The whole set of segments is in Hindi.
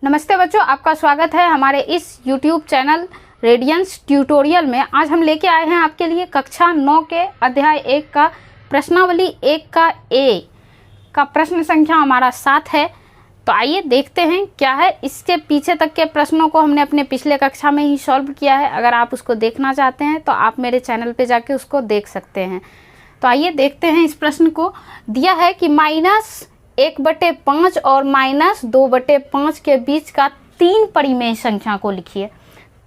नमस्ते बच्चों, आपका स्वागत है हमारे इस YouTube चैनल रेडियंस ट्यूटोरियल में। आज हम लेके आए हैं आपके लिए कक्षा 9 के अध्याय 1 का प्रश्नावली 1 का ए का प्रश्न संख्या हमारा 7 है। तो आइए देखते हैं क्या है। इसके पीछे तक के प्रश्नों को हमने अपने पिछले कक्षा में ही सॉल्व किया है। अगर आप उसको देखना चाहते हैं तो आप मेरे चैनल पे जाके उसको देख सकते हैं। तो आइए देखते हैं। इस प्रश्न को दिया है कि -1/5 और -2/5 के बीच का 3 परिमेय संख्या को लिखिए।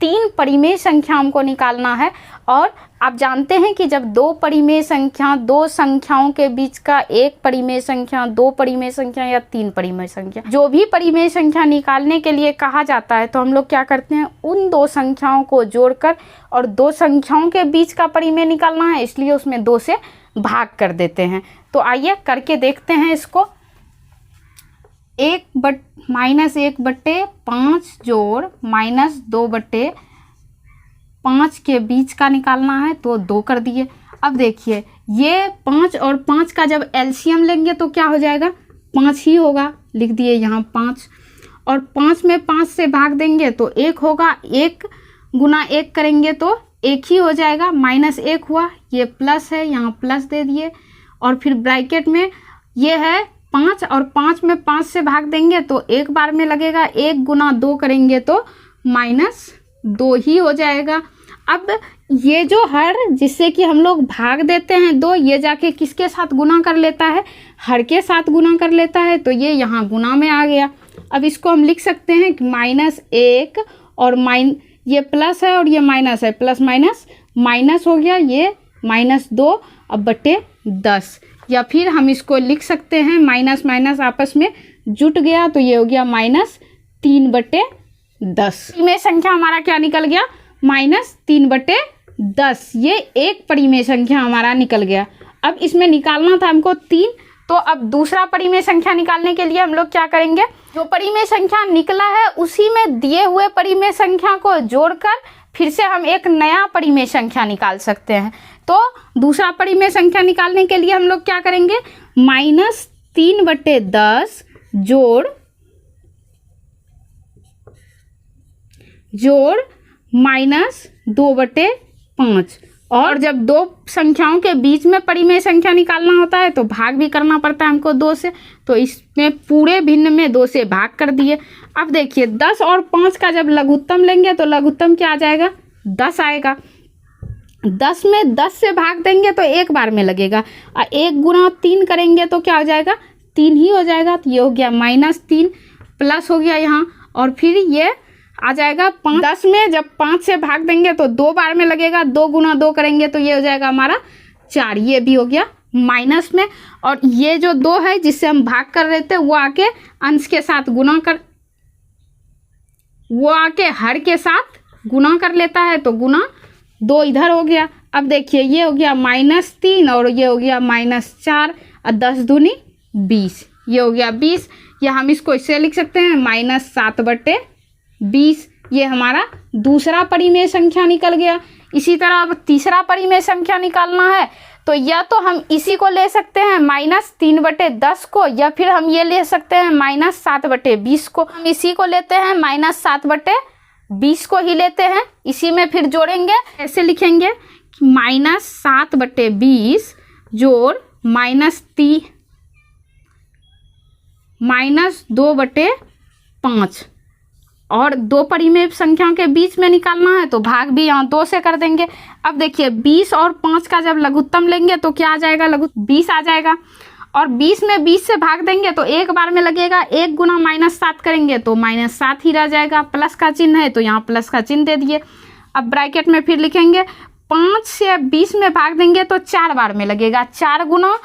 3 परिमेय संख्या हमको निकालना है। और आप जानते हैं कि जब 2 परिमेय संख्या, 2 संख्याओं के बीच का 1 परिमेय संख्या, 2 परिमेय संख्या या 3 परिमेय संख्या, जो भी परिमेय संख्या निकालने के लिए कहा जाता है तो हम लोग क्या करते हैं, उन 2 संख्याओं को जोड़कर और 2 संख्याओं के बीच का परिमेय निकालना है, इसलिए उसमें 2 से भाग कर देते हैं। तो आइए करके देखते हैं इसको। -1/5 जोड़ -2/5 के बीच का निकालना है तो 2 कर दिए। अब देखिए, ये 5 और 5 का जब एलसीएम लेंगे तो क्या हो जाएगा, 5 ही होगा। लिख दिए यहाँ 5। और 5 में 5 से भाग देंगे तो 1 होगा। 1 गुना 1 करेंगे तो 1 ही हो जाएगा। -1 हुआ, ये प्लस है, यहाँ प्लस दे दिए। और फिर ब्रैकेट में ये है 5 और 5 में 5 से भाग देंगे तो 1 बार में लगेगा। 1 गुना 2 करेंगे तो -2 ही हो जाएगा। अब ये जो हर जिससे कि हम लोग भाग देते हैं 2, ये जाके किसके साथ गुना कर लेता है, हर के साथ गुना कर लेता है। तो ये यहाँ गुना में आ गया। अब इसको हम लिख सकते हैं कि -1 और ये प्लस है और ये माइनस है, प्लस माइनस हो गया, ये -2 अब बटे 10। या फिर हम इसको लिख सकते हैं माइनस माइनस आपस में जुट गया तो ये हो गया -3/10। परिमेय संख्या हमारा क्या निकल गया, -3/10। ये एक परिमेय संख्या हमारा निकल गया। अब इसमें निकालना था हमको 3। तो अब दूसरा परिमेय संख्या निकालने के लिए हम लोग क्या करेंगे, जो परिमेय संख्या निकला है उसी में दिए हुए परिमेय संख्या को जोड़कर फिर से हम एक नया परिमेय संख्या निकाल सकते हैं। तो दूसरा परिमेय संख्या निकालने के लिए हम लोग क्या करेंगे, -3/10 जोड़ -2/5। और जब 2 संख्याओं के बीच में परिमेय संख्या निकालना होता है तो भाग भी करना पड़ता है हमको 2 से। तो इसमें पूरे भिन्न में 2 से भाग कर दिए। अब देखिए 10 और 5 का जब लघुत्तम लेंगे तो लघुत्तम क्या आ जाएगा, 10 आएगा। 10 में 10 से भाग देंगे तो 1 बार में लगेगा। और 1 गुना 3 करेंगे तो क्या हो जाएगा, 3 ही हो जाएगा। तो ये हो गया -3, प्लस हो गया यहाँ। और फिर ये आ जाएगा 5। 10 में जब 5 से भाग देंगे तो 2 बार में लगेगा। 2 गुना 2 करेंगे तो ये हो जाएगा हमारा 4। ये भी हो गया माइनस में। और ये जो 2 है जिससे हम भाग कर रहे थे वो आके अंश के साथ वो आके हर के साथ गुना कर लेता है तो गुना 2 इधर हो गया। अब देखिए ये हो गया -3 और ये हो गया -4 और 10 दूनी 20, ये हो गया 20। या हम इसको इससे लिख सकते हैं -7/20। ये हमारा दूसरा परिमेय संख्या निकल गया। इसी तरह अब तीसरा परिमेय संख्या निकालना है तो या तो हम इसी को ले सकते हैं -3/10 को, या फिर हम ये ले सकते हैं -7/20 को। हम इसी को लेते हैं, -7/20 को ही लेते हैं। इसी में फिर जोड़ेंगे, ऐसे लिखेंगे -7/20 जोड़ -2/5। और 2 परिमेय संख्याओं के बीच में निकालना है तो भाग भी यहाँ 2 से कर देंगे। अब देखिए 20 और 5 का जब लघुत्तम लेंगे तो क्या आ जाएगा, 20 आ जाएगा। और 20 में 20 से भाग देंगे तो 1 बार में लगेगा। 1 गुना -7 करेंगे तो -7 ही रह जाएगा। प्लस का चिन्ह है तो यहाँ प्लस का चिन्ह दे दिए। अब ब्रैकेट में फिर लिखेंगे 5 से 20 में भाग देंगे तो 4 बार में लगेगा। 4 गुना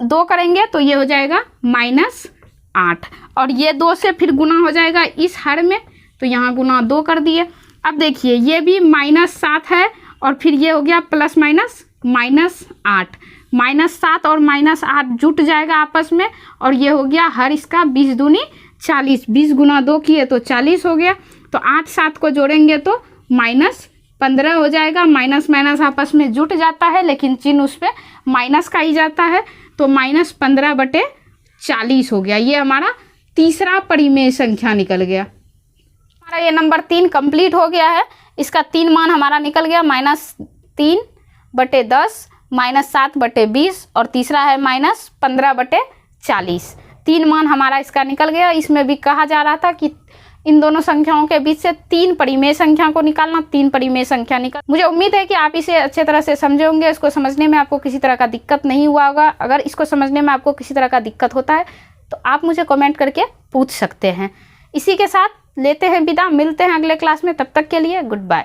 2 करेंगे तो ये हो जाएगा -8। और ये 2 से फिर गुना हो जाएगा इस हर में तो यहाँ गुना 2 कर दिए। अब देखिए ये भी -7 है और फिर ये हो गया प्लस माइनस -8। -7 और -8 जुट जाएगा आपस में और ये हो गया हर इसका 20 दूनी 40। 20 गुना 2 किए तो 40 हो गया। तो 8 7 को जोड़ेंगे तो -15 हो जाएगा। माइनस माइनस आपस में जुट जाता है लेकिन चिन्ह उस पर माइनस का ही जाता है। तो -15/40 हो गया। ये हमारा तीसरा परिमेय संख्या निकल गया। हमारा ये नंबर 3 कंप्लीट हो गया है। इसका 3 मान हमारा निकल गया, -3/10 -7/20 और तीसरा है -15/40। 3 मान हमारा इसका निकल गया। इसमें भी कहा जा रहा था कि इन दोनों संख्याओं के बीच से 3 परिमेय संख्या को निकालना। 3 परिमेय संख्या निकल। मुझे उम्मीद है कि आप इसे अच्छे तरह से समझे होंगे। इसको समझने में आपको किसी तरह का दिक्कत नहीं हुआ होगा। अगर इसको समझने में आपको किसी तरह का दिक्कत होता है तो आप मुझे कमेंट करके पूछ सकते हैं। इसी के साथ लेते हैं विदा, मिलते हैं अगले क्लास में। तब तक के लिए गुड बाय।